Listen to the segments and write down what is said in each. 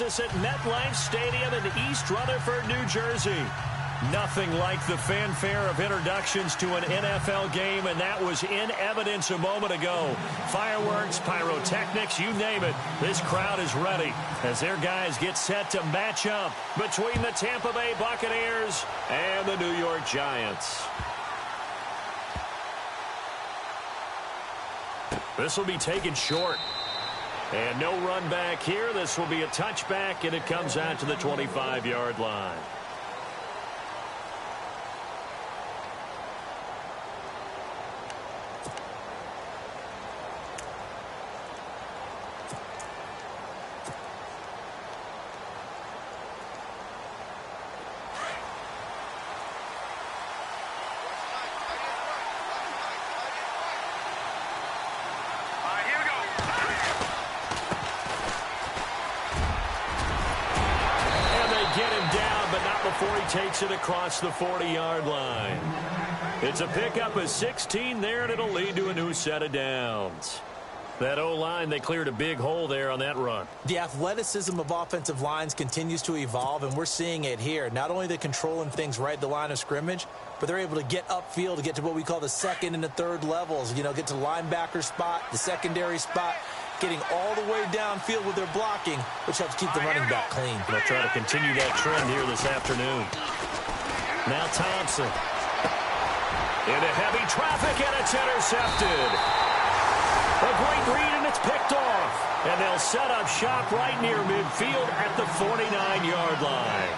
us at MetLife Stadium in East Rutherford, New Jersey. Nothing like the fanfare of introductions to an NFL game, and that was in evidence a moment ago. Fireworks, pyrotechnics, you name it. This crowd is ready as their guys get set to match up between the Tampa Bay Buccaneers and the New York Giants. This will be taken short. And no run back here. This will be a touchback, and it comes out to the 25-yard line. Before he takes it across the 40-yard line. It's a pickup of 16 there, and it'll lead to a new set of downs. That O-line, they cleared a big hole there on that run. The athleticism of offensive lines continues to evolve, and we're seeing it here. Not only are they controlling things right at the line of scrimmage, but they're able to get upfield to get to what we call the second and the third levels. You know, get to the linebacker spot, the secondary spot, getting all the way downfield with their blocking, which helps keep the running back clean. They'll try to continue that trend here this afternoon. Now Thompson. Into heavy traffic, and it's intercepted. A great read, and it's picked off. And they'll set up shop right near midfield at the 49-yard line.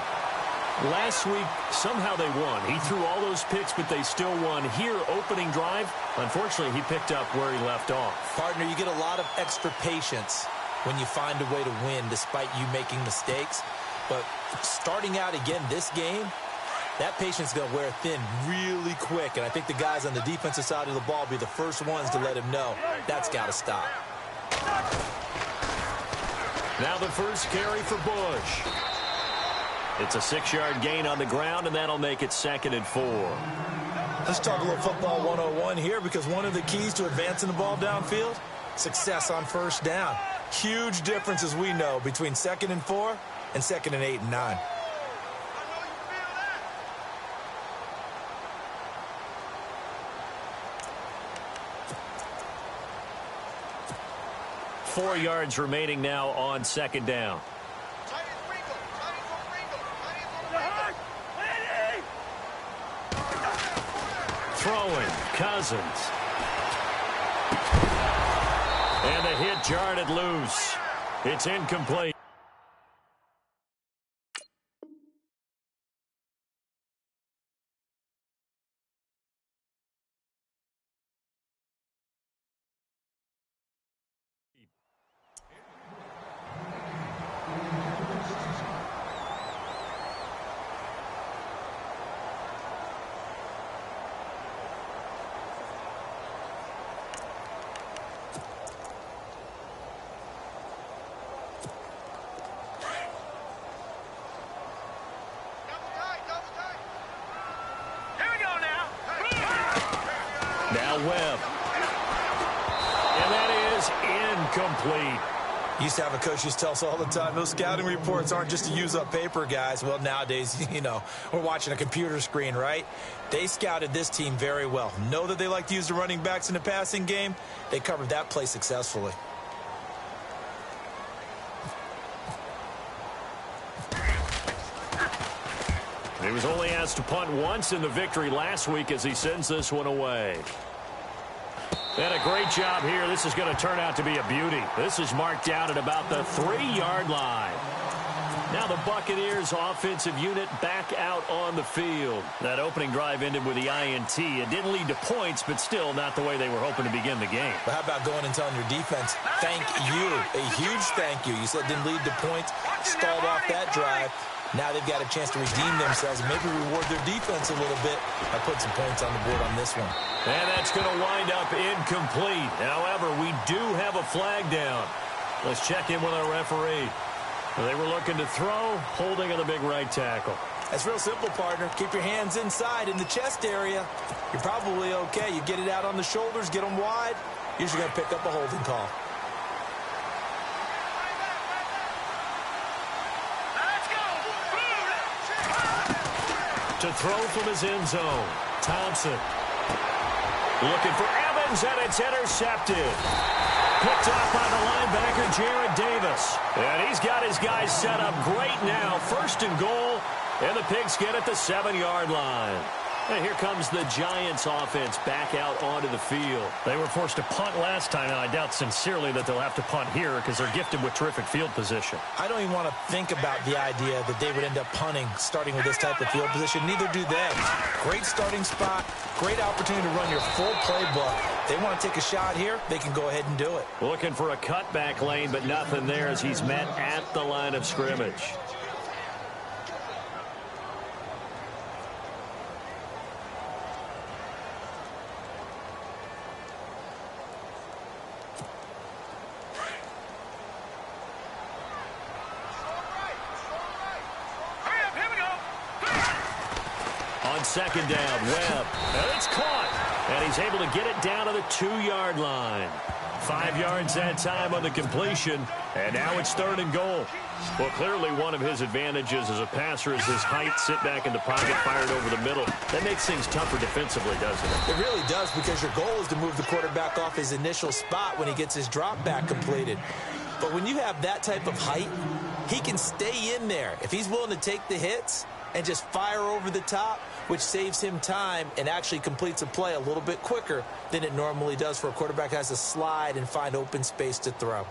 Last week, somehow they won. He threw all those picks, but they still won. Here, opening drive, unfortunately, he picked up where he left off. Partner, you get a lot of extra patience when you find a way to win despite you making mistakes. But starting out again this game, that patience is going to wear thin really quick. And I think the guys on the defensive side of the ball will be the first ones to let him know that's got to stop. Now the first carry for Bush. It's a 6-yard gain on the ground, and that'll make it 2nd and 4. Let's talk a little football 101 here, because one of the keys to advancing the ball downfield, success on first down. Huge difference, as we know, between 2nd and 4 and 2nd and 8 and 9. 4 yards remaining now on 2nd down. Throwing, Cousins. And the hit jarred it loose. It's incomplete. Now Webb. And that is incomplete. Used to have a coach used to tell us all the time, those scouting reports aren't just to use up paper, guys. Well, nowadays, you know, we're watching a computer screen, right? They scouted this team very well. Know that they like to use the running backs in the passing game. They covered that play successfully. He was only asked to punt once in the victory last week as he sends this one away. And a great job here. This is going to turn out to be a beauty. This is marked down at about the 3-yard line. Now the Buccaneers offensive unit back out on the field. That opening drive ended with the INT. It didn't lead to points, but still not the way they were hoping to begin the game. But how about going and telling your defense, thank you, a huge thank you. You said it didn't lead to points, stalled off that drive. Now they've got a chance to redeem themselves and maybe reward their defense a little bit by putting some points on the board on this one. And that's going to wind up incomplete. However, we do have a flag down. Let's check in with our referee. They were looking to throw, holding on the big right tackle. That's real simple, partner. Keep your hands inside in the chest area. You're probably okay. You get it out on the shoulders, get them wide. Usually going to pick up a holding call. to throw from his end zone. Thompson looking for Evans, and it's intercepted. Picked off by the linebacker, Jared Davis. And he's got his guys set up great now. First and goal, and the Pigs get at the 7-yard line. And here comes the Giants offense back out onto the field. They were forced to punt last time, and I doubt sincerely that they'll have to punt here because they're gifted with terrific field position. I don't even want to think about the idea that they would end up punting starting with this type of field position. Neither do they. Great starting spot, great opportunity to run your full playbook. They want to take a shot here, they can go ahead and do it. Looking for a cutback lane, but nothing there as he's met at the line of scrimmage. Second down, Webb. And it's caught. And he's able to get it down to the 2-yard line. 5 yards that time on the completion. And now it's 3rd and goal. Well, clearly one of his advantages as a passer is his height. Sit back in the pocket, fired over the middle. That makes things tougher defensively, doesn't it? It really does, because your goal is to move the quarterback off his initial spot when he gets his drop back completed. But when you have that type of height, he can stay in there. If he's willing to take the hits and just fire over the top, which saves him time and actually completes a play a little bit quicker than it normally does for a quarterback who has to slide and find open space to throw.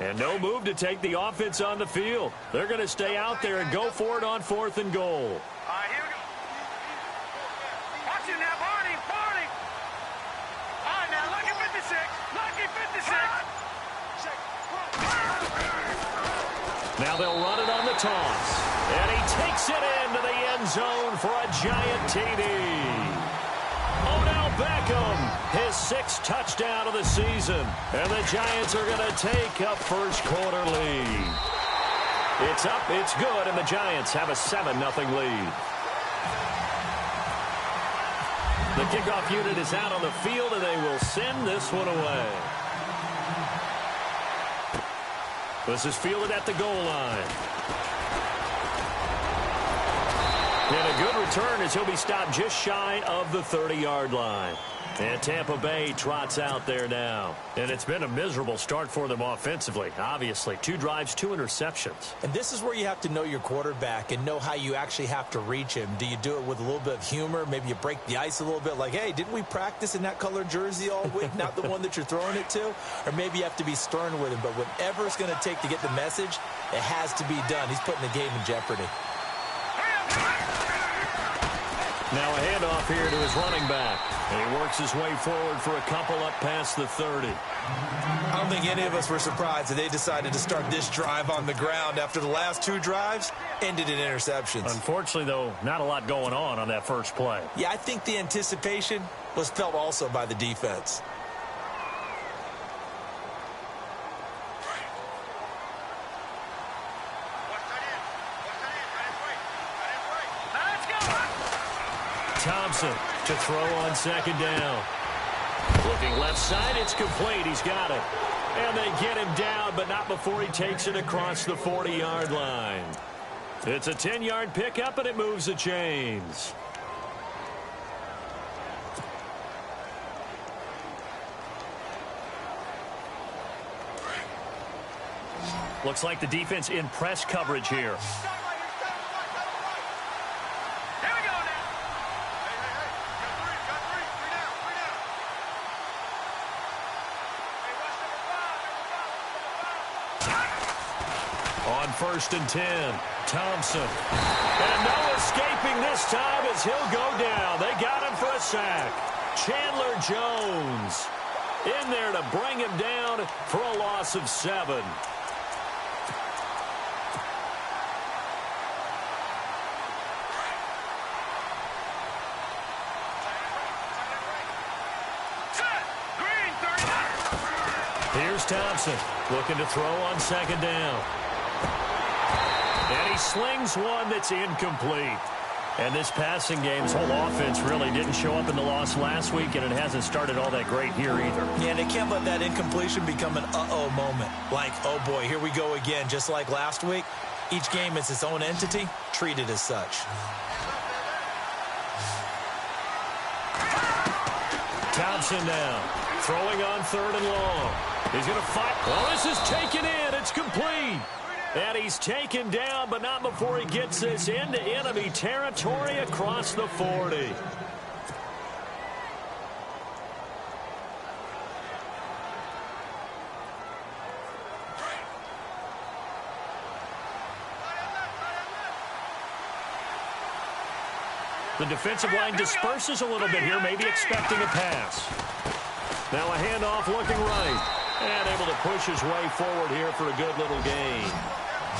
And no move to take the offense on the field. They're going to stay out there and go for it on 4th and goal. All right, here we go. Watch it now, Barney. All right, now, lucky 56. Lucky 56. Now they'll run it on the toss. And he takes it into the end zone for a giant TD. Odell Beckham, his 6th touchdown of the season. And the Giants are going to take a first-quarter lead. It's up, it's good, and the Giants have a 7-0 lead. The kickoff unit is out on the field, and they will send this one away. This is fielded at the goal line. And a good return as he'll be stopped just shy of the 30-yard line. And Tampa Bay trots out there now. And it's been a miserable start for them offensively, obviously. 2 drives, 2 interceptions. And this is where you have to know your quarterback and know how you actually have to reach him. Do you do it with a little bit of humor? Maybe you break the ice a little bit, like, hey, didn't we practice in that colored jersey all week, not the one that you're throwing it to? Or maybe you have to be stern with him. But whatever it's going to take to get the message, it has to be done. He's putting the game in jeopardy. Now a handoff here to his running back. And he works his way forward for a couple up past the 30. I don't think any of us were surprised that they decided to start this drive on the ground after the last 2 drives ended in interceptions. Unfortunately, though, not a lot going on that first play. Yeah, I think the anticipation was felt also by the defense. Thompson to throw on 2nd down. Looking left side, it's complete. He's got it. And they get him down, but not before he takes it across the 40-yard line. It's a 10-yard pickup, and it moves the chains. Looks like the defense in press coverage here. On 1st and 10, Thompson. And no escaping this time as he'll go down. They got him for a sack. Chandler Jones in there to bring him down for a loss of 7. Here's Thompson looking to throw on 2nd down. And he slings one that's incomplete. And this passing game's whole offense really didn't show up in the loss last week, and it hasn't started all that great here either. Yeah, they can't let that incompletion become an uh-oh moment. Like, oh boy, here we go again. Just like last week, each game is its own entity, treated as such. Thompson now, throwing on 3rd and long. He's going to fight. Well, this is taken in. It's complete. And he's taken down, but not before he gets this into enemy territory across the 40. The defensive line disperses a little bit here, maybe expecting a pass. Now a handoff looking right. And able to push his way forward here for a good little gain.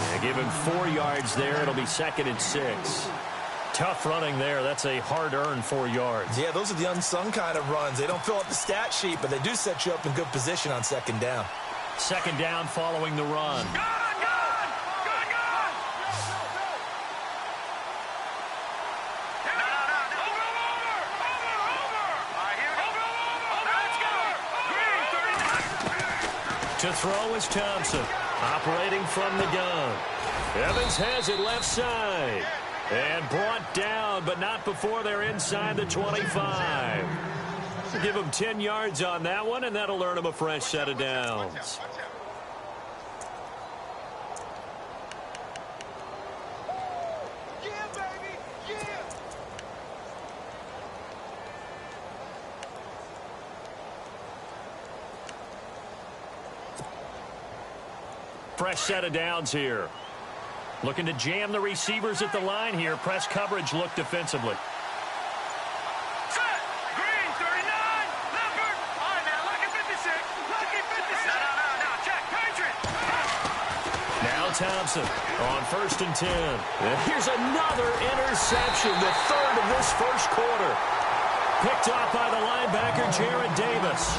Yeah, give him 4 yards there. It'll be 2nd and 6. Tough running there. That's a hard-earned 4 yards. Yeah, those are the unsung kind of runs. They don't fill up the stat sheet, but they do set you up in good position on 2nd down. 2nd down following the run. To throw is Thompson, operating from the gun. Evans has it left side. And brought down, but not before they're inside the 25. Give him 10 yards on that one, and that'll earn him a fresh set of downs. Fresh set of downs here. Looking to jam the receivers at the line here. Press coverage look defensively. Set. Green, 39. Leopard. All right, now, lucky 56. Lucky 56. No. Check. Patriot. Now Thompson on 1st and 10. And here's another interception, the 3rd of this first quarter. Picked off by the linebacker, Jarrad Davis.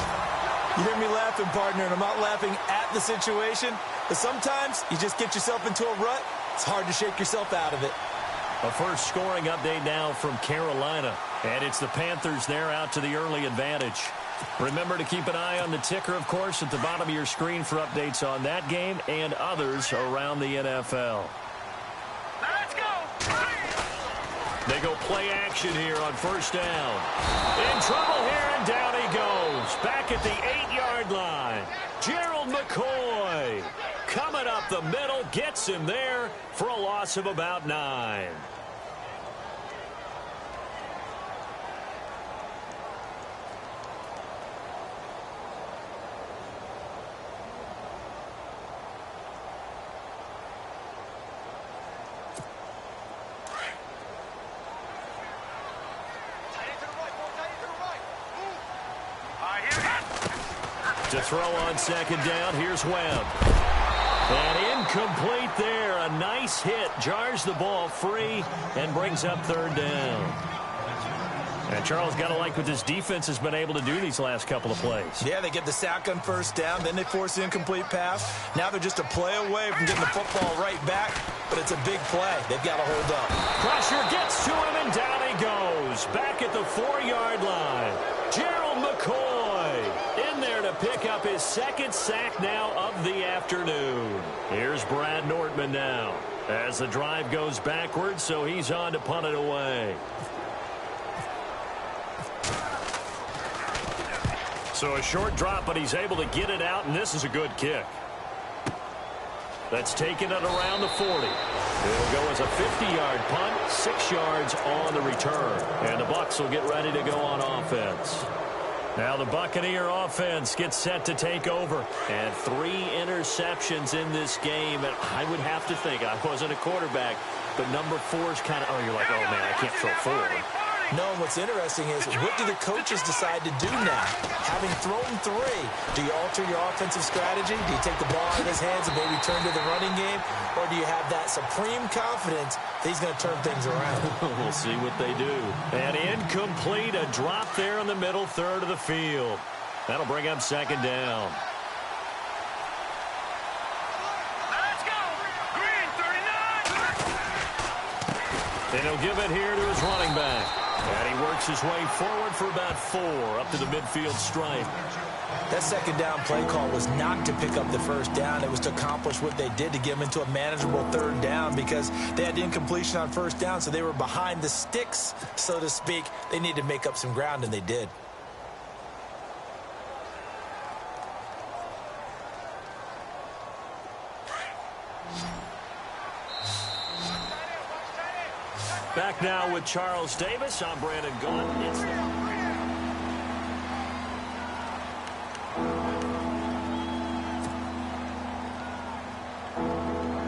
You hear me laughing, partner, and I'm not laughing at the situation, but sometimes you just get yourself into a rut. It's hard to shake yourself out of it. A first scoring update now from Carolina. And it's the Panthers there out to the early advantage. Remember to keep an eye on the ticker, of course, at the bottom of your screen for updates on that game and others around the NFL. Let's go. They go play action here on 1st down. In trouble here, and down he goes. Back at the 8-yard line. Gerald McCoy coming up the middle, gets him there for a loss of about 9. To throw on 2nd down, here's Webb. And incomplete there. A nice hit. Jars the ball free and brings up 3rd down. And Charles, got to like what this defense has been able to do these last couple of plays. Yeah, they get the sack on 1st down, then they force the incomplete pass. Now they're just a play away from getting the football right back, but it's a big play. They've got to hold up. Pressure gets to him, and down he goes. Back at the 4-yard line. Gerald McCoy in there to pick up his 2nd sack now of the afternoon. Here's Brad Nortman now as the drive goes backwards, so he's on to punt it away. So a short drop, but he's able to get it out, and this is a good kick. That's taken it around the 40. It'll go as a 50-yard punt, 6 yards on the return. And the Bucs will get ready to go on offense. Now the Buccaneer offense gets set to take over. And 3 interceptions in this game. And I would have to think, I wasn't a quarterback, but number 4 is kind of, oh, you're like, oh, man, I can't throw 4. No, and what's interesting is, what do the coaches decide to do now? Having thrown 3, do you alter your offensive strategy? Do you take the ball out of his hands and maybe turn to the running game? Or do you have that supreme confidence that he's going to turn things around? We'll see what they do. And incomplete, a drop there in the middle third of the field. That'll bring up 2nd down. And he'll give it here to his running back. And he works his way forward for about 4 up to the midfield stripe. That second down play call was not to pick up the first down. It was to accomplish what they did, to get them into a manageable third down, because they had the incompletion on first down, so they were behind the sticks, so to speak. They needed to make up some ground, and they did. Back now with Charles Davis. I'm Brandon Gaudin. It's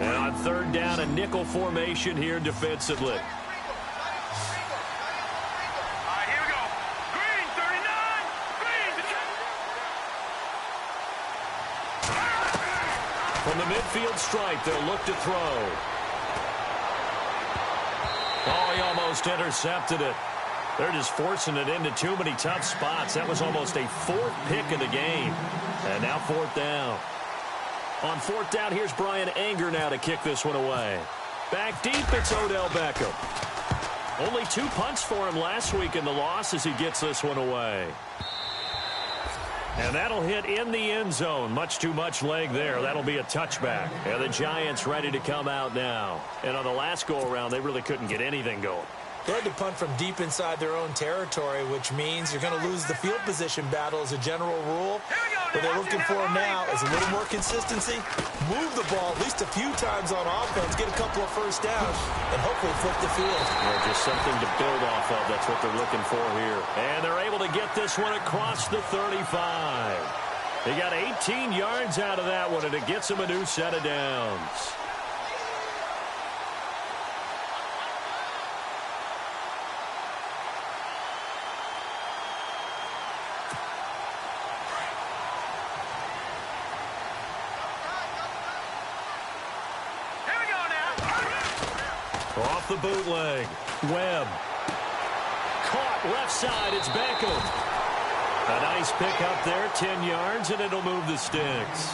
and on third down, a nickel formation here defensively. All right, here we go. Green, 39. Green. From the midfield stripe, they'll look to throw. Oh, he almost intercepted it. They're just forcing it into too many tough spots. That was almost a 4th pick of the game. And now 4th down. On 4th down, here's Brian Anger now to kick this one away. Back deep, it's Odell Beckham. Only 2 punts for him last week in the loss as he gets this one away. And that'll hit in the end zone. Much too much leg there. That'll be a touchback. And the Giants ready to come out now. And on the last go-around, they really couldn't get anything going. They had to punt from deep inside their own territory, which means you're going to lose the field position battle as a general rule. What they're looking for now is a little more consistency. Move the ball at least a few times on offense, get a couple of first downs, and hopefully flip the field. Yeah, just something to build off of. That's what they're looking for here. And they're able to get this one across the 35. They got 18 yards out of that one, and it gets them a new set of downs. Off the bootleg. Webb. Caught left side. It's Beckham. A nice pick up there. 10 yards, and it'll move the sticks.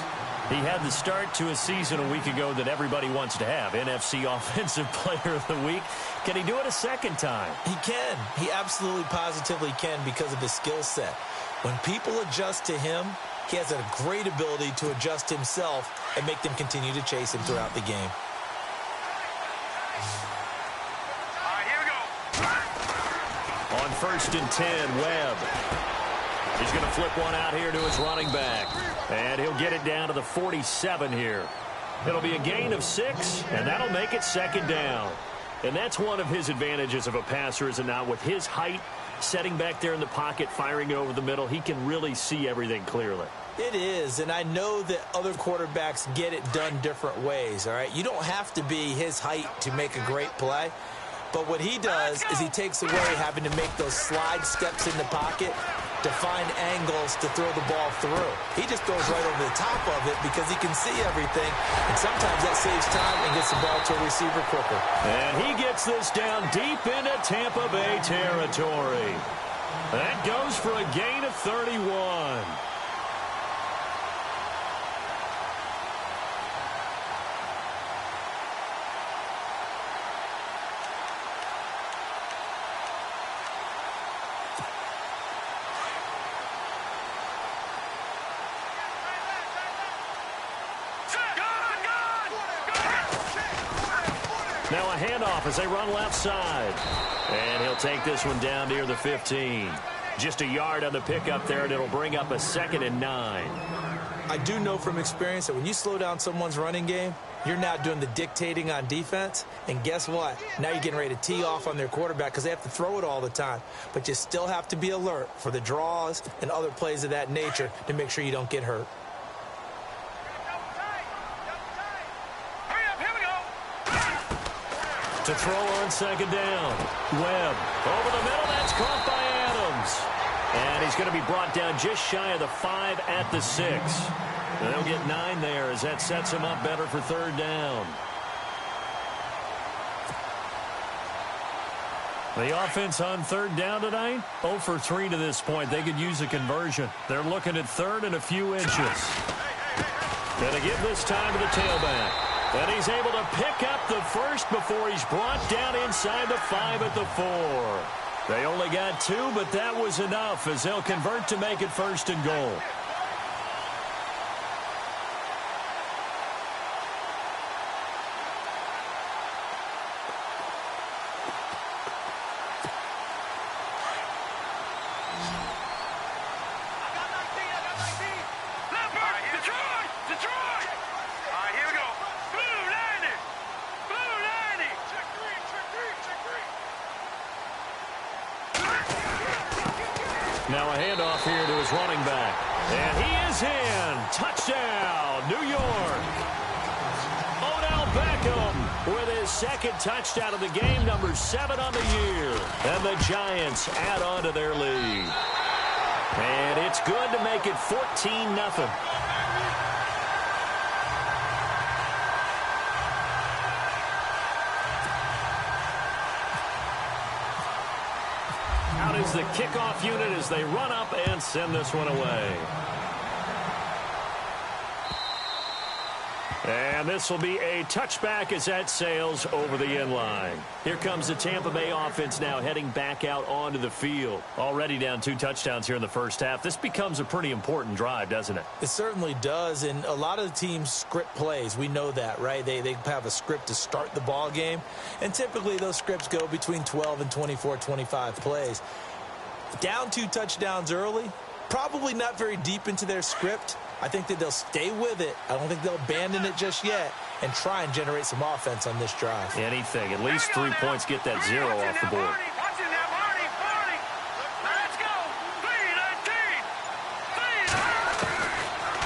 He had the start to a season a week ago that everybody wants to have. NFC Offensive Player of the Week. Can he do it a second time? He can. He absolutely positively can because of his skill set. When people adjust to him, he has a great ability to adjust himself and make them continue to chase him throughout the game. On 1st and 10, Webb. He's going to flip one out here to his running back. And he'll get it down to the 47 here. It'll be a gain of 6, and that'll make it 2nd down. And that's one of his advantages of a passer, is it not? With his height, setting back there in the pocket, firing over the middle, he can really see everything clearly. It is, and I know that other quarterbacks get it done different ways, all right? You don't have to be his height to make a great play. But what he does is he takes away having to make those slide steps in the pocket to find angles to throw the ball through. He just goes right over the top of it because he can see everything, and sometimes that saves time and gets the ball to a receiver quicker. And he gets this down deep into Tampa Bay territory. That goes for a gain of 31. Now a handoff as they run left side. And he'll take this one down near the 15. Just a yard on the pickup there, and it'll bring up a 2nd and 9. I do know from experience that when you slow down someone's running game, you're now doing the dictating on defense. And guess what? Now you're getting ready to tee off on their quarterback because they have to throw it all the time. But you still have to be alert for the draws and other plays of that nature to make sure you don't get hurt. To throw on 2nd down. Webb over the middle. That's caught by Adams. And he's going to be brought down just shy of the 5 at the 6. And they'll get 9 there as that sets him up better for 3rd down. The offense on 3rd down tonight, 0 for 3 to this point. They could use a conversion. They're looking at 3rd and a few inches. Going to give this time to the tailback. And he's able to pick up the first before he's brought down inside the 5 at the 4. They only got 2, but that was enough as they'll convert to make it 1st and goal. Now a handoff here to his running back. And he is in. Touchdown, New York. Odell Beckham with his 2nd touchdown of the game, number 7 on the year. And the Giants add on to their lead. And it's good to make it 14-0. Out is the kickoff unit as they run up and send this one away. And this will be a touchback as that sails over the end line. Here comes the Tampa Bay offense now heading back out onto the field. Already down 2 touchdowns here in the first half. This becomes a pretty important drive, doesn't it? It certainly does, and a lot of the teams script plays. We know that, right? They have a script to start the ball game, and typically those scripts go between 12 and 24, 25 plays. Down 2 touchdowns early, probably not very deep into their script. I think that they'll stay with it. I don't think they'll abandon it just yet and try and generate some offense on this drive. Anything. At least 3 points, get that 0 off the board.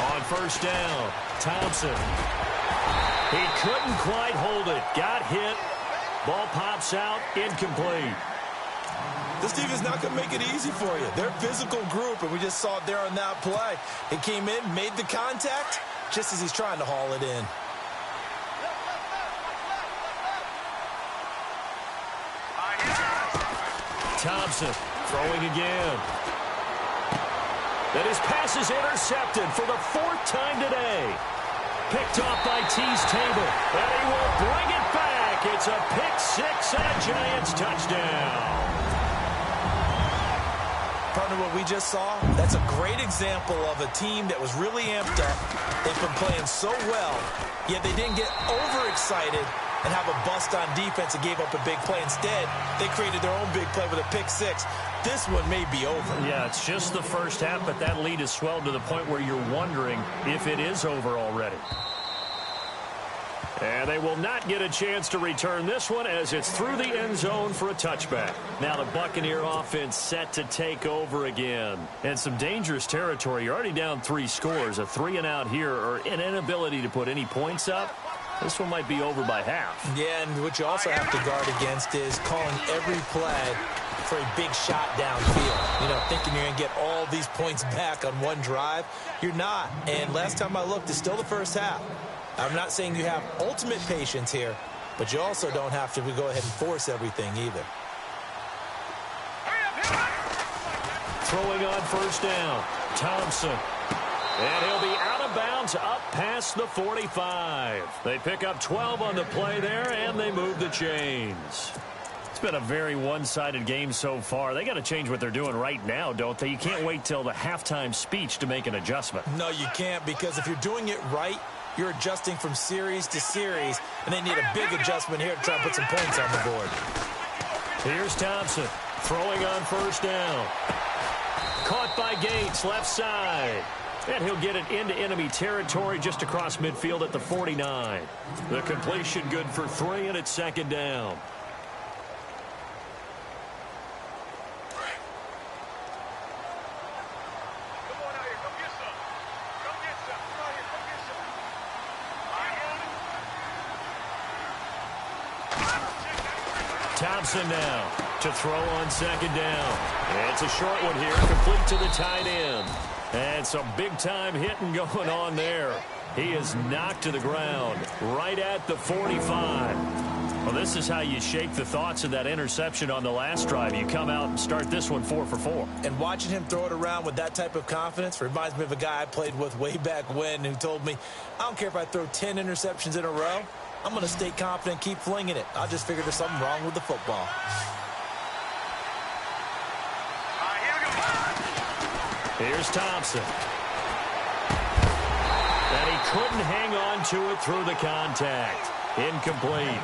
On 1st down, Thompson. He couldn't quite hold it. Got hit. Ball pops out. Incomplete. This team is not going to make it easy for you. They're a physical group, and we just saw it there on that play. It came in, made the contact, just as he's trying to haul it in. Thompson throwing again. And his pass is intercepted for the 4th time today. Picked off by T's Table, and he will bring it back. It's a pick-6 and a Giants touchdown. Partner, what we just saw, that's a great example of a team that was really amped up. They've been playing so well, yet they didn't get overexcited and have a bust on defense and gave up a big play. Instead, they created their own big play with a pick-6. This one may be over. Yeah, it's just the first half, but that lead has swelled to the point where you're wondering if it is over already. And they will not get a chance to return this one as it's through the end zone for a touchback. Now the Buccaneer offense set to take over again. And some dangerous territory. You're already down 3 scores. A 3-and-out here or an inability to put any points up. This one might be over by half. Yeah, and what you also have to guard against is calling every play for a big shot downfield. You know, thinking you're going to get all these points back on one drive. You're not. And last time I looked, it's still the first half. I'm not saying you have ultimate patience here, but you also don't have to go ahead and force everything either. Throwing on 1st down, Thompson. And he'll be out of bounds up past the 45. They pick up 12 on the play there, and they move the chains. It's been a very one-sided game so far. They got to change what they're doing right now, don't they? You can't wait till the halftime speech to make an adjustment. No, you can't, because if you're doing it right, you're adjusting from series to series, and they need a big adjustment here to try and put some points on the board. Here's Thompson throwing on 1st down. Caught by Gates, left side. And he'll get it into enemy territory just across midfield at the 49. The completion good for 3, and it's 2nd down. Thompson now to throw on 2nd down. It's a short one here, complete to the tight end. And some big-time hitting going on there. He is knocked to the ground right at the 45. Well, this is how you shake the thoughts of that interception on the last drive. You come out and start this one 4 for 4. And watching him throw it around with that type of confidence reminds me of a guy I played with way back when who told me, I don't care if I throw 10 interceptions in a row. I'm going to stay confident, keep flinging it. I just figured there's something wrong with the football. Here's Thompson. And he couldn't hang on to it through the contact. Incomplete.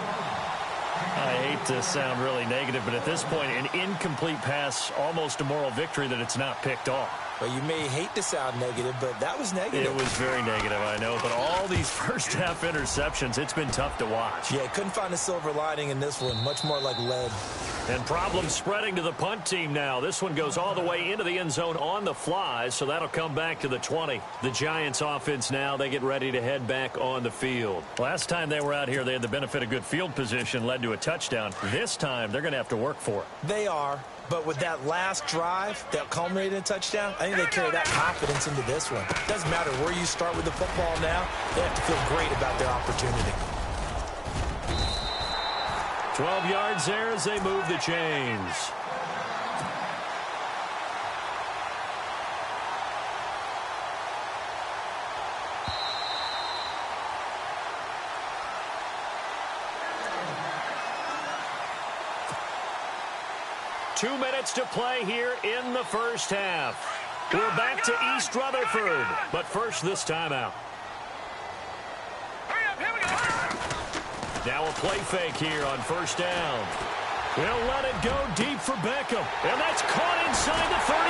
I hate to sound really negative, but at this point, an incomplete pass, almost a moral victory that it's not picked off. Well, you may hate to sound negative, but that was negative. It was very negative, I know. But all these first-half interceptions, it's been tough to watch. Yeah, couldn't find a silver lining in this one. Much more like lead. And problems spreading to the punt team now. This one goes all the way into the end zone on the fly, so that'll come back to the 20. The Giants offense now, they get ready to head back on the field. Last time they were out here, they had the benefit of good field position, led to a touchdown. This time, they're going to have to work for it. They are. But with that last drive that culminated in a touchdown, I think they carry that confidence into this one. Doesn't matter where you start with the football now, they have to feel great about their opportunity. 12 yards there as they move the chains. Two minutes to play here in the first half. We're back to East Rutherford, but first this timeout. Now a play fake here on first down. They'll let it go deep for Beckham, and that's caught inside the 35.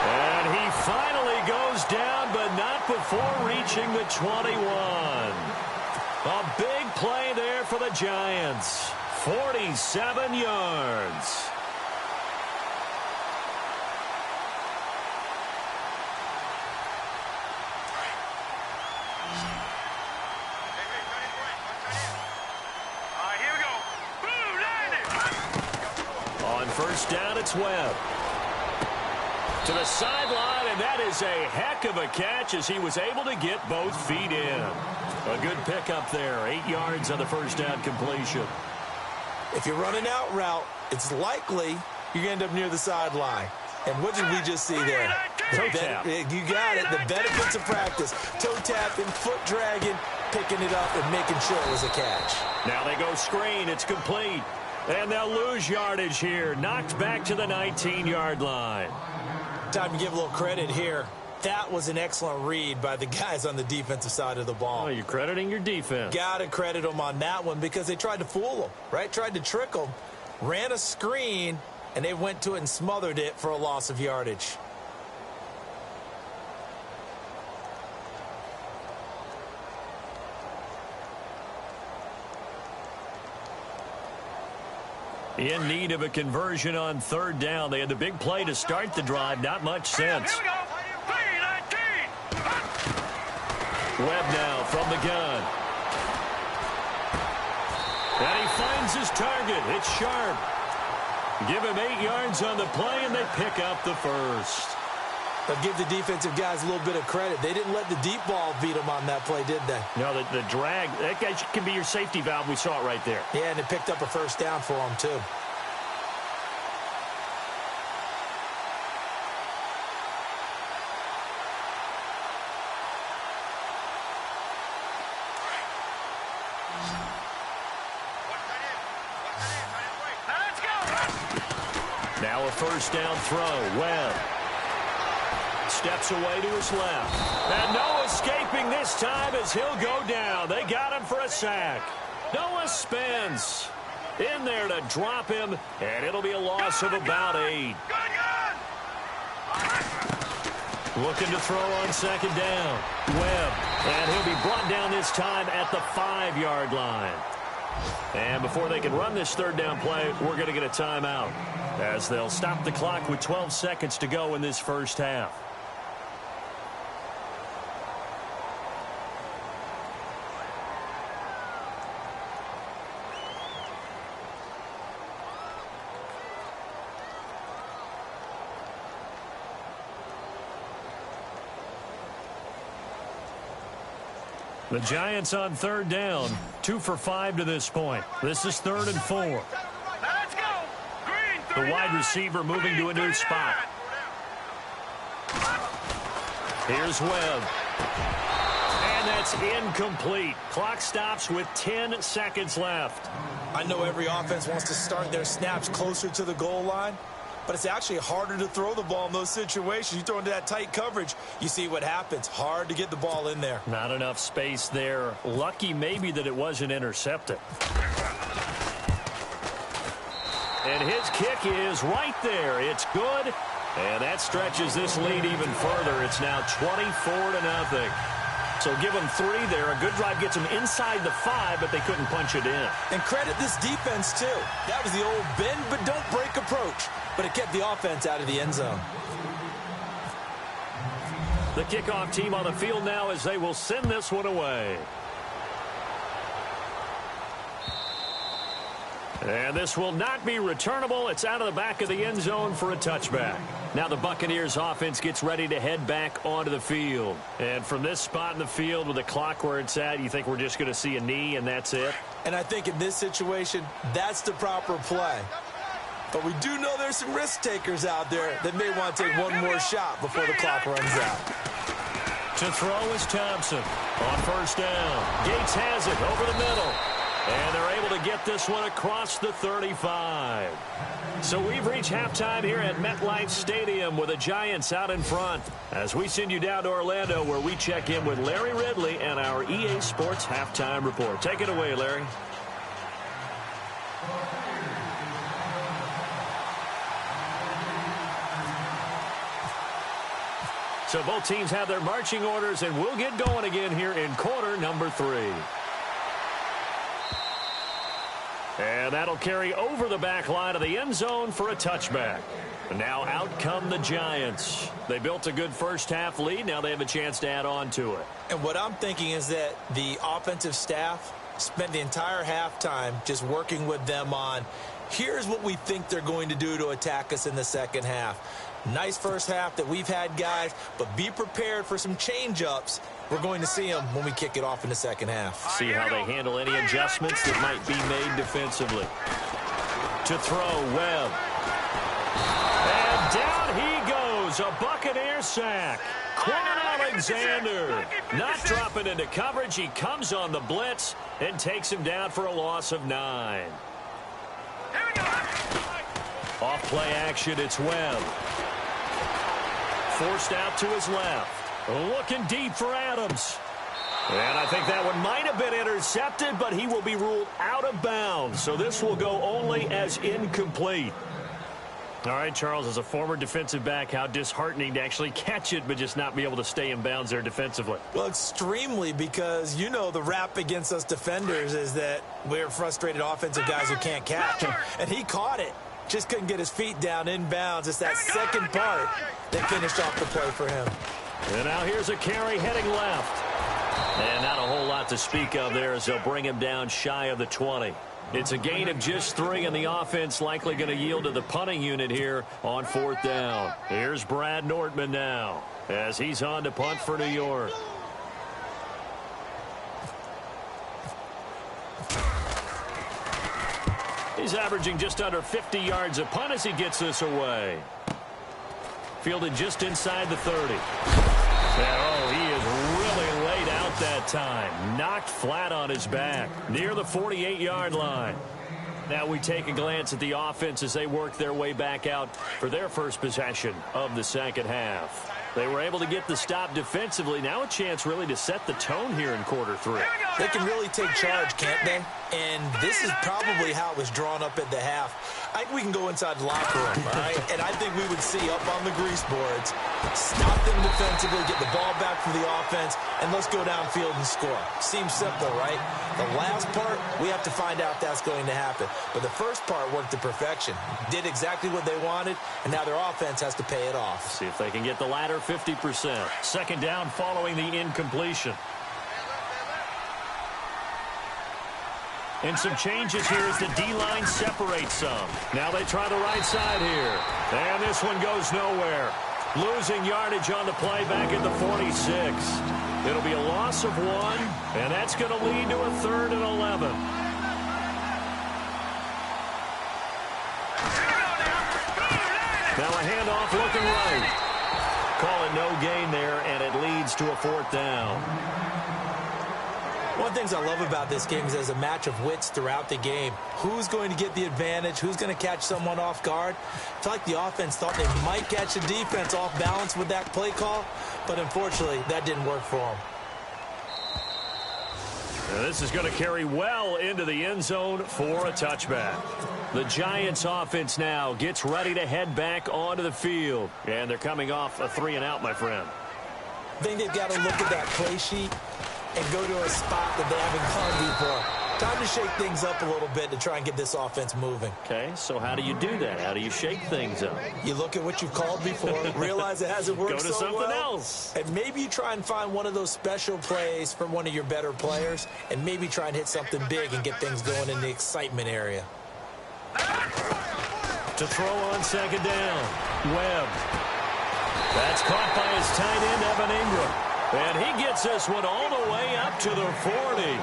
And he finally goes down, but not before reaching the 21. A big play there for the Giants. 47 yards. Here we go. Boom, landed. On first down, it's Webb. To the sideline, and that is a heck of a catch as he was able to get both feet in. A good pickup there. 8 yards on the first down completion. If you run an out route, it's likely you're going to end up near the sideline. And what did we just see there? Toe tap. You got it. The benefits of practice. Toe tapping, foot dragging, picking it up, and making sure it was a catch. Now they go screen. It's complete. And they'll lose yardage here. Knocked back to the 19-yard line. Time to give a little credit here. That was an excellent read by the guys on the defensive side of the ball. Oh, you're crediting your defense. Got to credit them on that one because they tried to fool them, right? Tried to trick them, ran a screen, and they went to it and smothered it for a loss of yardage. In need of a conversion on third down. They had the big play to start the drive. Not much sense. Here we go. Webb now from the gun. And he finds his target. It's Sharp. Give him 8 yards on the play, and they pick up the first. But give the defensive guys a little bit of credit. They didn't let the deep ball beat them on that play, did they? No, the drag, that guy can be your safety valve. We saw it right there. Yeah, and it picked up a first down for them, too. Now a first down throw. Webb steps away to his left. And no escaping this time as he'll go down. They got him for a sack. Noah Spence in there to drop him, and it'll be a loss of about 8. Looking to throw on second down. Webb, and he'll be brought down this time at the 5-yard line. And before they can run this third down play, we're going to get a timeout as they'll stop the clock with 12 seconds to go in this first half. The Giants on third down. 2 for 5 to this point. This is 3rd and 4. Now let's go. Green, The wide receiver moving to a new spot. Here's Webb. And that's incomplete. Clock stops with 10 seconds left. I know every offense wants to start their snaps closer to the goal line, but it's actually harder to throw the ball in those situations. You throw into that tight coverage, you see what happens. Hard to get the ball in there. Not enough space there. Lucky maybe that it wasn't intercepted. And his kick is right there. It's good. And that stretches this lead even further. It's now 24-0. So give them 3 there. A good drive gets them inside the 5, but they couldn't punch it in. And credit this defense, too. That was the old bend but don't break approach. But it kept the offense out of the end zone. The kickoff team on the field now as they will send this one away. And this will not be returnable. It's out of the back of the end zone for a touchback. Now the Buccaneers offense gets ready to head back onto the field. And from this spot in the field with the clock where it's at, you think we're just going to see a knee and that's it? And I think in this situation, that's the proper play. But we do know there's some risk takers out there that may want to take one more shot before the clock runs out. To throw is Thompson on 1st down. Gates has it over the middle. And they're able to get this one across the 35. So we've reached halftime here at MetLife Stadium with the Giants out in front. As we send you down to Orlando where we check in with Larry Ridley and our EA Sports Halftime Report. Take it away, Larry. So both teams have their marching orders, and we'll get going again here in quarter number 3. And that'll carry over the back line of the end zone for a touchback. And now out come the Giants. They built a good first half lead. Now they have a chance to add on to it. And what I'm thinking is that the offensive staff spent the entire halftime just working with them on, here's what we think they're going to do to attack us in the second half. Nice first half that we've had, guys, but be prepared for some change-ups. We're going to see them when we kick it off in the second half. See how they handle any adjustments that might be made defensively. To throw, Webb. And down he goes. A Buccaneer sack. Quan Alexander not dropping into coverage. He comes on the blitz and takes him down for a loss of 9. Off play action, it's Webb. Forced out to his left. Looking deep for Adams. And I think that one might have been intercepted, but he will be ruled out of bounds. So this will go only as incomplete. All right, Charles, as a former defensive back, how disheartening to actually catch it, but just not be able to stay in bounds there defensively. Well, extremely, because you know the rap against us defenders is that we're frustrated offensive guys who can't catch. And he caught it. Just couldn't get his feet down in bounds. It's that second part that finished off the play for him. And now here's a carry heading left. And not a whole lot to speak of there as they'll bring him down shy of the 20. It's a gain of just 3, and the offense likely going to yield to the punting unit here on 4th down. Here's Brad Nordman now as he's on to punt for New York. He's averaging just under 50 yards a punt as he gets this away. Fielded just inside the 30. And, he is really laid out that time. Knocked flat on his back near the 48-yard line. Now we take a glance at the offense as they work their way back out for their first possession of the second half. They were able to get the stop defensively. Now a chance really to set the tone here in quarter 3. They can really take charge, can't they? And this is probably how it was drawn up at the half. I think we can go inside the locker room, all right? And I think we would see up on the grease boards, stop them defensively, get the ball back from the offense, and let's go downfield and score. Seems simple, right? The last part, we have to find out if that's going to happen. But the first part worked to perfection. Did exactly what they wanted, and now their offense has to pay it off. See if they can get the latter 50%. Second down following the incompletion. And some changes here as the D-line separates some. Now they try the right side here. And this one goes nowhere. Losing yardage on the play back at the 46. It'll be a loss of 1, and that's going to lead to a 3rd and 11. Now a handoff looking right. Call it no gain there, and it leads to a 4th down. One of the things I love about this game is there's a match of wits throughout the game. Who's going to get the advantage? Who's going to catch someone off guard? I feel like the offense thought they might catch the defense off balance with that play call, but unfortunately, that didn't work for them. Now this is going to carry well into the end zone for a touchback. The Giants offense now gets ready to head back onto the field, and they're coming off a 3-and-out, my friend. I think they've got to look at that play sheet and go to a spot that they haven't gone before. Time to shake things up a little bit to try and get this offense moving. Okay, so how do you do that? How do you shake things up? You look at what you've called before, realize it hasn't worked so well. Go to something else. And maybe you try and find one of those special plays from one of your better players, and maybe try and hit something big and get things going in the excitement area. To throw on 2nd down, Webb. That's caught by his tight end, Evan Ingram. And he gets this one all the way up to the 40.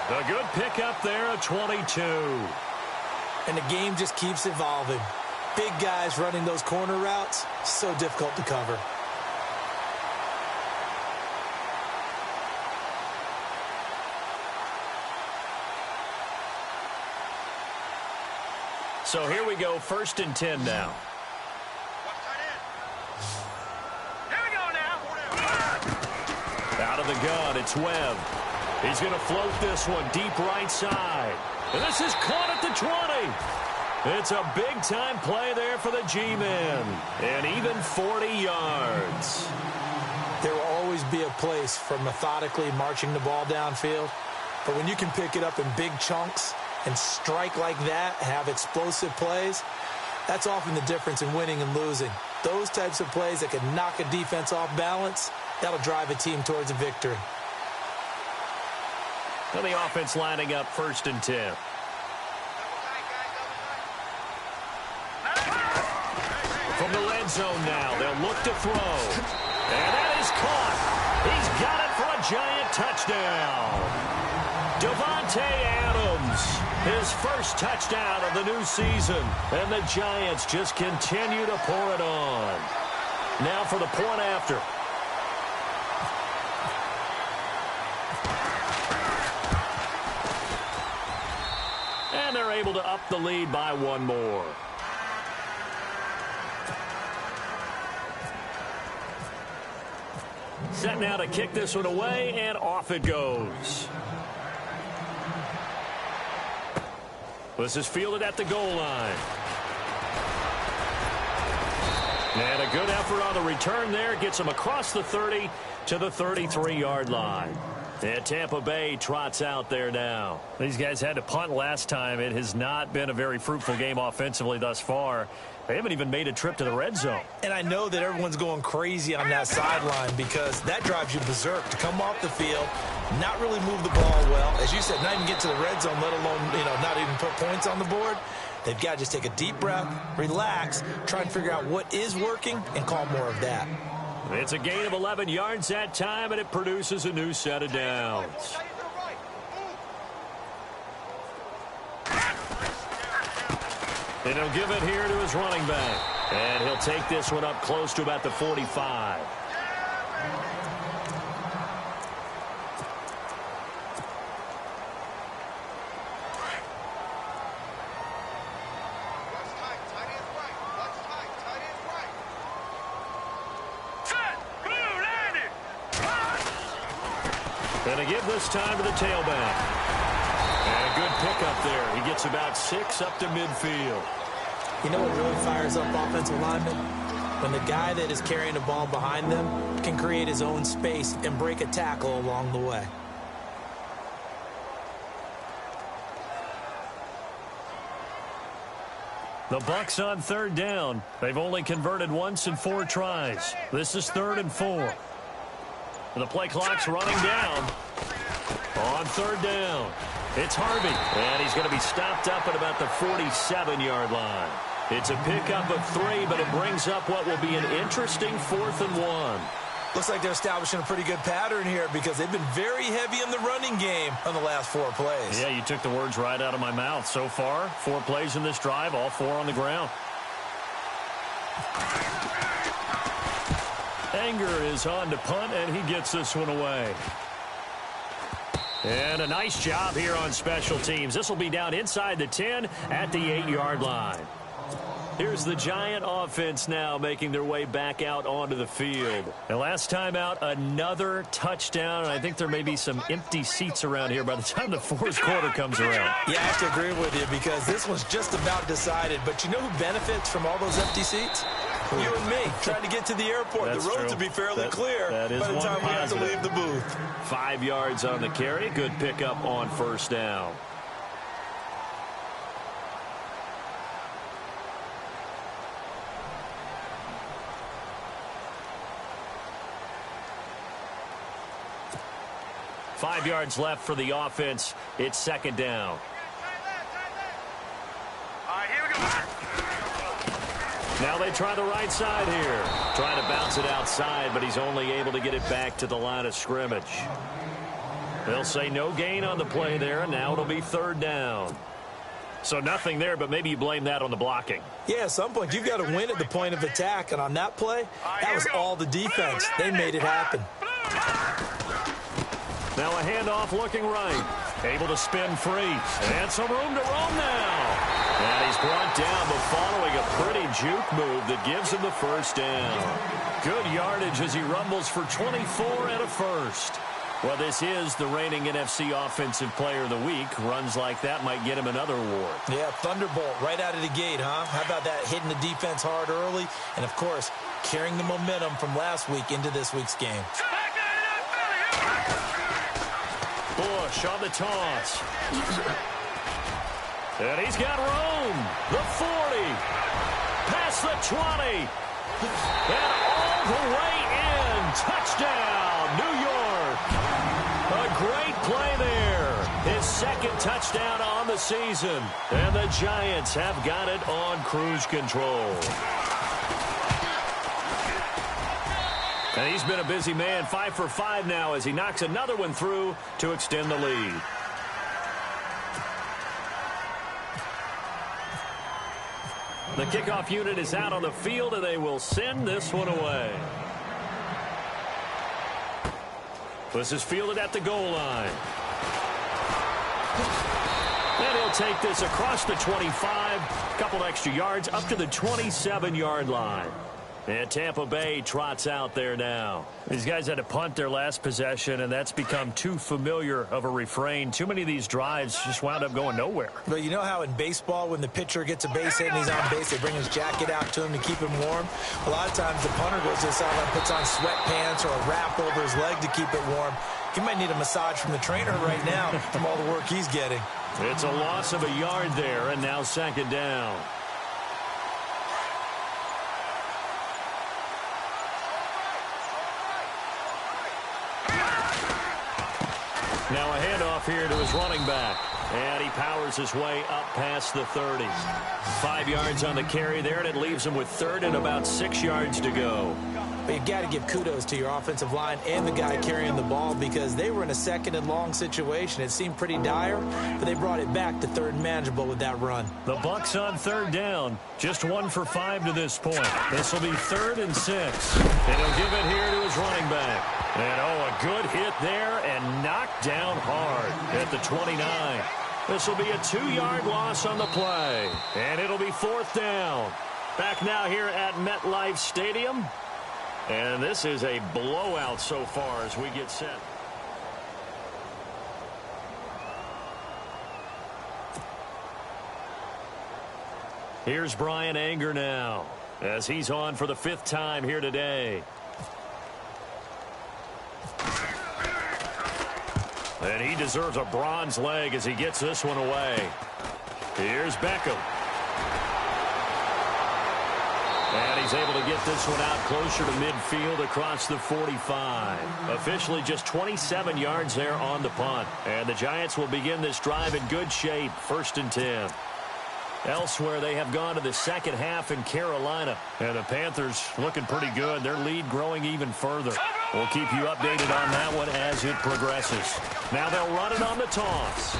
A good pickup there at 22. And the game just keeps evolving. Big guys running those corner routes, so difficult to cover. So here we go, 1st and 10 now. Out of the gun, it's Webb. He's going to float this one deep right side. And this is caught at the 20. It's a big-time play there for the G-men. And even 40 yards. There will always be a place for methodically marching the ball downfield. But when you can pick it up in big chunks and strike like that, have explosive plays, that's often the difference in winning and losing. Those types of plays that can knock a defense off balance, that'll drive a team towards a victory. And the offense lining up 1st and 10. From the red zone now, they'll look to throw. And that is caught. He's got it for a giant touchdown. Devontae Adams, his first touchdown of the new season. And the Giants just continue to pour it on. Now for the point after. And they're able to up the lead by 1 more. Set now to kick this one away, and off it goes. This is fielded at the goal line. And a good effort on the return there. Gets him across the 30 to the 33-yard line. And Tampa Bay trots out there now. These guys had to punt last time. It has not been a very fruitful game offensively thus far. They haven't even made a trip to the red zone. And I know that everyone's going crazy on that sideline because that drives you berserk to come off the field, not really move the ball well. As you said, not even get to the red zone, let alone, not even put points on the board. They've got to just take a deep breath, relax, try and figure out what is working, and call more of that. It's a gain of 11 yards that time, and it produces a new set of downs. And he'll give it here to his running back. And he'll take this one up close to about the 45. And a give this time to the tailback. And a good pickup there. He gets about 6 up to midfield. You know what really fires up offensive linemen? When the guy that is carrying the ball behind them can create his own space and break a tackle along the way. The Bucs on 3rd down. They've only converted once in 4 tries. This is 3rd and 4. The play clock's running down. On 3rd down, it's Harvey. And he's going to be stopped up at about the 47-yard line. It's a pickup of 3, but it brings up what will be an interesting 4th and 1. Looks like they're establishing a pretty good pattern here because they've been very heavy in the running game on the last 4 plays. Yeah, you took the words right out of my mouth. So far, 4 plays in this drive, all 4 on the ground. Anger is on to punt, and he gets this one away. And a nice job here on special teams. This will be down inside the 10 at the 8-yard line. Here's the Giant offense now making their way back out onto the field. And last time out, another touchdown. And I think there may be some empty seats around here by the time the 4th quarter comes around. Yeah, I have to agree with you because this one's just about decided. But you know who benefits from all those empty seats? You and me, trying to get to the airport. That's the roads true. will be fairly clear that is by the time we have to positive. leave the booth. 5 yards on the carry. Good pickup on 1st down. Five yards left for the offense. It's 2nd down. All right, here we go. Now they try the right side here. Trying to bounce it outside, but he's only able to get it back to the line of scrimmage. They'll say no gain on the play there, and now it'll be 3rd down. So nothing there, but maybe you blame that on the blocking. Yeah, at some point, you've got to win at the point of attack. And on that play, that was all the defense. They made it happen. Now a handoff looking right. Able to spin free. And some room to roam now. And he's brought down, but following a pretty juke move that gives him the 1st down. Good yardage as he rumbles for 24 and a 1st. Well, this is the reigning NFC Offensive Player of the Week. Runs like that might get him another award. Yeah, thunderbolt right out of the gate, huh? How about that, hitting the defense hard early? And, of course, carrying the momentum from last week into this week's game. Bush on the toss. And he's got room. The 40. Past the 20. And all the way in. Touchdown, New York. A great play there. His 2nd touchdown on the season. And the Giants have got it on cruise control. And he's been a busy man, 5 for 5 now as he knocks another one through to extend the lead. The kickoff unit is out on the field, and they will send this one away. This is fielded at the goal line. And he'll take this across the 25, a couple extra yards, up to the 27-yard line. And Tampa Bay trots out there now. These guys had to punt their last possession, and that's become too familiar of a refrain. Too many of these drives just wound up going nowhere. But you know how in baseball, when the pitcher gets a base hit and he's on base, they bring his jacket out to him to keep him warm? A lot of times the punter goes to the sideline, puts on sweatpants or a wrap over his leg to keep it warm. He might need a massage from the trainer right now from all the work he's getting. It's a loss of a yard there, and now 2nd down. Now a handoff here to his running back. And he powers his way up past the 30. 5 yards on the carry there, and it leaves him with 3rd and about 6 yards to go. But you've got to give kudos to your offensive line and the guy carrying the ball because they were in a 2nd and long situation. It seemed pretty dire, but they brought it back to 3rd and manageable with that run. The Bucs on 3rd down. Just 1 for 5 to this point. This will be 3rd and 6. And he'll give it here to his running back. And, oh, a good hit there and knocked down hard at the 29. This will be a 2-yard loss on the play. And it'll be 4th down. Back now here at MetLife Stadium. And this is a blowout so far as we get set. Here's Brian Anger now as he's on for the 5th time here today. And he deserves a bronze leg as he gets this one away. Here's Beckham. And he's able to get this one out closer to midfield across the 45. Officially just 27 yards there on the punt. And the Giants will begin this drive in good shape. 1st and 10. Elsewhere, they have gone to the second half in Carolina. And the Panthers looking pretty good. Their lead growing even further. We'll keep you updated on that one as it progresses. Now they'll run it on the toss.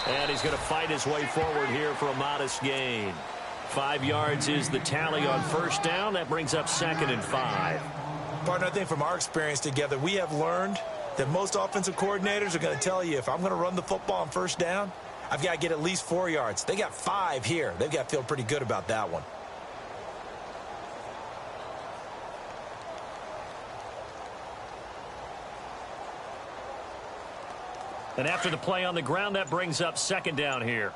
And he's going to fight his way forward here for a modest gain. 5 yards is the tally on first down. That brings up 2nd and 5. Partner, I think from our experience together, we have learned that most offensive coordinators are going to tell you, if I'm going to run the football on first down, I've got to get at least 4 yards. They got 5 here. They've got to feel pretty good about that one. And after the play on the ground, that brings up 2nd down here.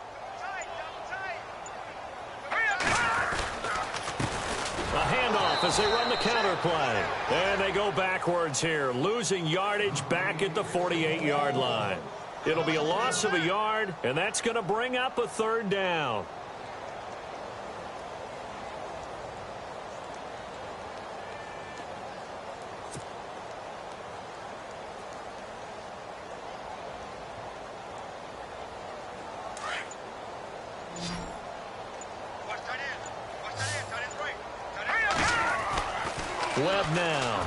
A handoff as they run the counter play. And they go backwards here, losing yardage back at the 48-yard line. It'll be a loss of a yard, and that's going to bring up a 3rd down. Webb now.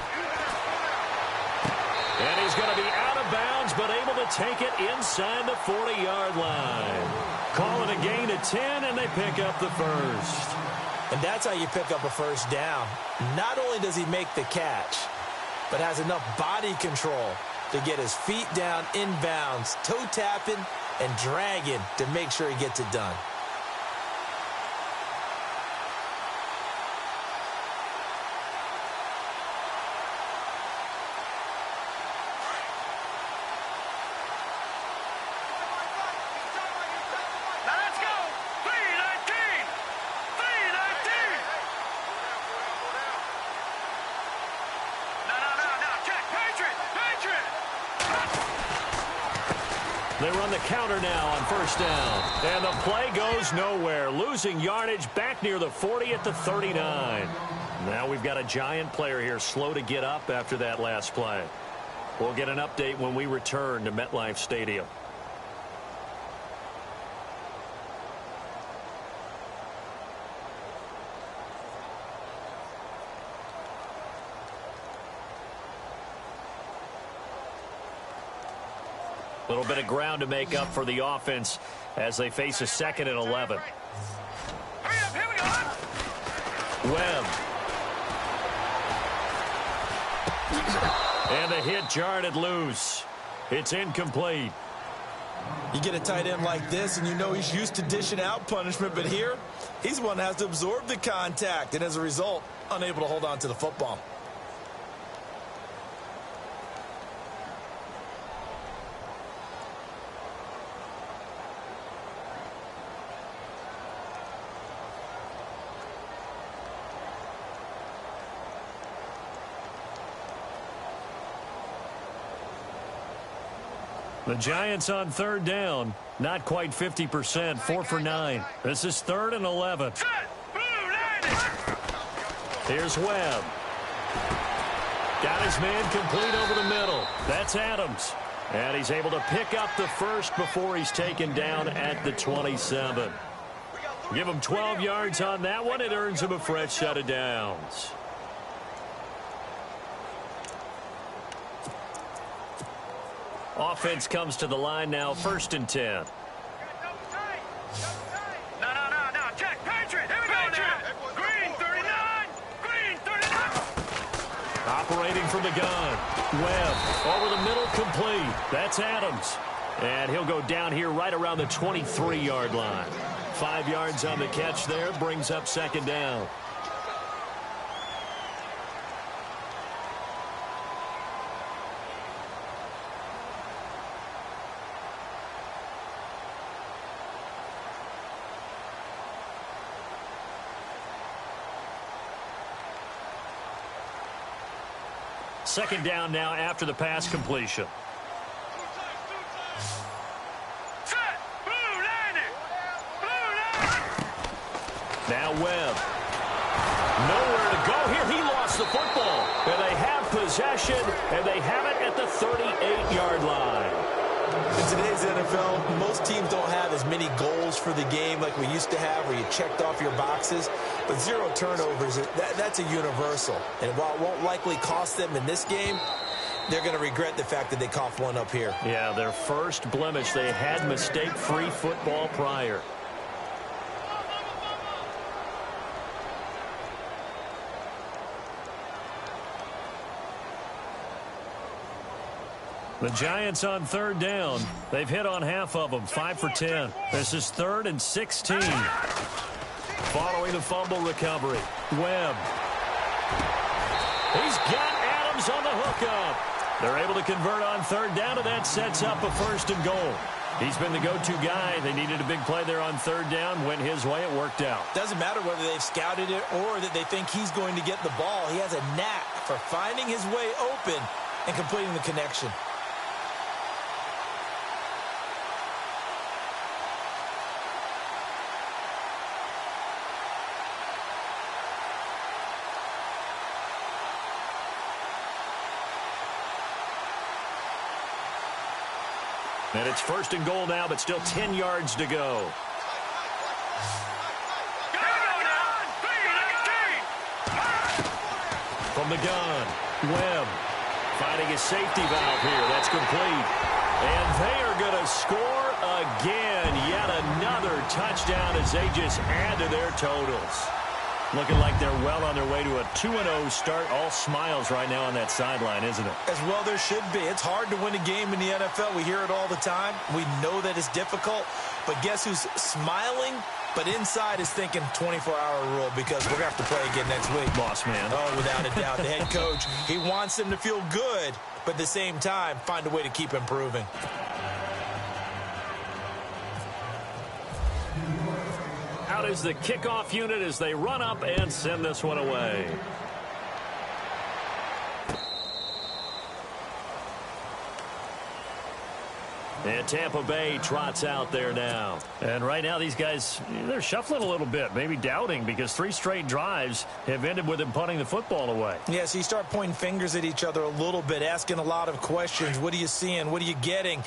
And he's going to be out of bounds, but able to take it inside the 40-yard line. Call it a gain of 10, and they pick up the first. And that's how you pick up a first down. Not only does he make the catch, but has enough body control to get his feet down inbounds, toe tapping and dragging to make sure he gets it done. They run the counter now on first down. And the play goes nowhere. Losing yardage back near the 40 at the 39. Now we've got a Giant player here slow to get up after that last play. We'll get an update when we return to MetLife Stadium. A little bit of ground to make up for the offense as they face a 2nd and 11. Webb. And the hit jarred loose. It's incomplete. You get a tight end like this, and you know he's used to dishing out punishment, but here, he's the one that has to absorb the contact, and as a result, unable to hold on to the football. The Giants on 3rd down. Not quite 50%. 4 for 9. This is 3rd and 11. Here's Webb. Got his man complete over the middle. That's Adams. And he's able to pick up the first before he's taken down at the 27. Give him 12 yards on that one. It earns him a fresh set of downs. Offense comes to the line now, 1st and 10. No. Check. Patriot. Here we go now. Green 39. Green 39. Operating from the gun. Webb over the middle, complete. That's Adams. And he'll go down here right around the 23-yard line. 5 yards on the catch there, brings up 2nd down. Second down now after the pass completion. Now Webb. Nowhere to go here. He lost the football. And they have possession, and they have it at the 38-yard line. In today's NFL, most teams don't have as many goals for the game like we used to have where you checked off your boxes. But 0 turnovers, that's a universal. And while it won't likely cost them in this game, they're going to regret the fact that they coughed one up here. Yeah, their first blemish. They had mistake-free football prior. The Giants on 3rd down. They've hit on half of them, 5 for 10. This is 3rd and 16. Following the fumble recovery, Webb. He's got Adams on the hookup. They're able to convert on 3rd down, and that sets up a 1st and goal. He's been the go-to guy. They needed a big play there on 3rd down. Went his way. It worked out. Doesn't matter whether they've scouted it or that they think he's going to get the ball. He has a knack for finding his way open and completing the connection. And it's 1st and goal now, but still 10 yards to go. From the gun, Webb finding a safety valve here. That's complete. And they are going to score again. Yet another touchdown as they just add to their totals. Looking like they're well on their way to a 2-0 start. All smiles right now on that sideline, isn't it? As well there should be. It's hard to win a game in the NFL. We hear it all the time. We know that it's difficult. But guess who's smiling? But inside is thinking 24-hour rule because we're going to have to play again next week. Boss man. Oh, without a doubt. The head coach, he wants them to feel good, but at the same time, find a way to keep improving. Out is the kickoff unit as they run up and send this one away. And Tampa Bay trots out there now. And right now these guys, they're shuffling a little bit, maybe doubting because 3 straight drives have ended with them punting the football away. Yeah, so you start pointing fingers at each other a little bit, asking a lot of questions. What are you seeing? What are you getting?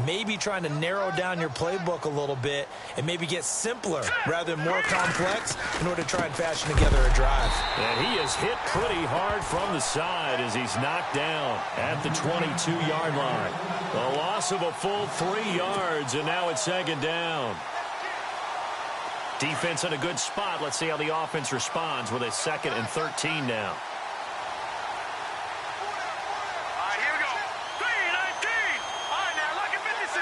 Maybe trying to narrow down your playbook a little bit and maybe get simpler rather than more complex in order to try and fashion together a drive. And he is hit pretty hard from the side as he's knocked down at the 22-yard line. The loss of a full 3 yards, and now it's 2nd down. Defense in a good spot. Let's see how the offense responds with a 2nd and 13 now. All right, here we go. 3-19. All right, now, look at 56.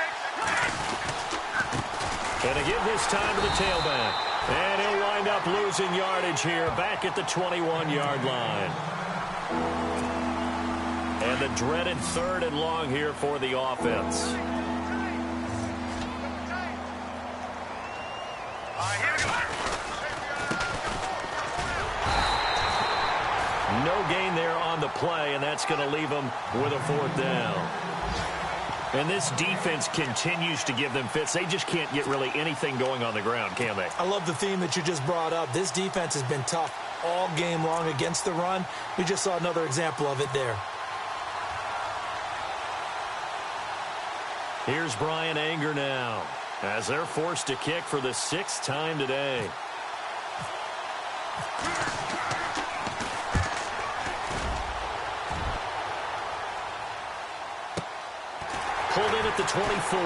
And to give this time to the tailback. And he'll wind up losing yardage here back at the 21-yard line. And the dreaded 3rd and long here for the offense. All right, here we go. No gain there on the play, and that's going to leave them with a 4th down. And this defense continues to give them fits. They just can't get really anything going on the ground, can they? I love the theme that you just brought up. This defense has been tough all game long against the run. We just saw another example of it there. Here's Brian Anger now as they're forced to kick for the 6th time today. Pulled in at the 24.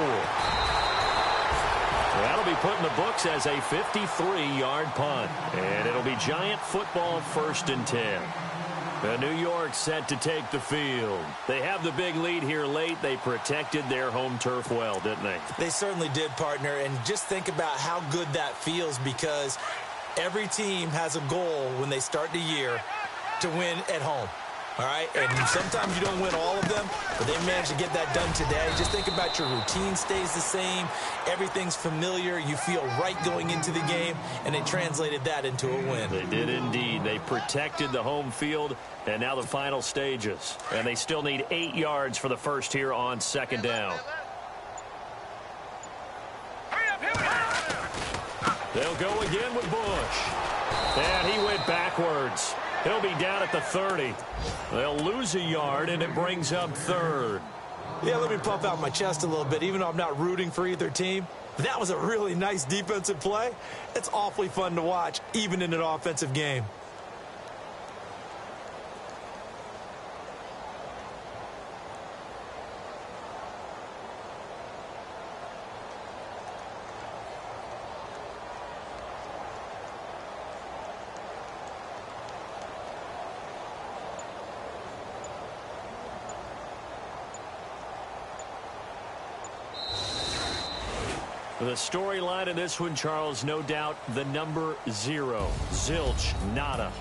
That'll be put in the books as a 53-yard punt. And it'll be Giant football 1st and 10. New York set to take the field. They have the big lead here late. They protected their home turf well, didn't they? They certainly did, partner. And just think about how good that feels because every team has a goal when they start the year to win at home. All right, and sometimes you don't win all of them, but they managed to get that done today. Just think about your routine stays the same. Everything's familiar. You feel right going into the game, and they translated that into a win. They did indeed. They protected the home field, and now the final stages. And they still need 8 yards for the first here on 2nd down. They'll go again with Bush. And he went backwards. He'll be down at the 30. They'll lose a yard, and it brings up 3rd. Yeah, let me puff out my chest a little bit, even though I'm not rooting for either team. That was a really nice defensive play. It's awfully fun to watch, even in an offensive game. The storyline in this one, Charles, no doubt the number 0. Zilch, nada.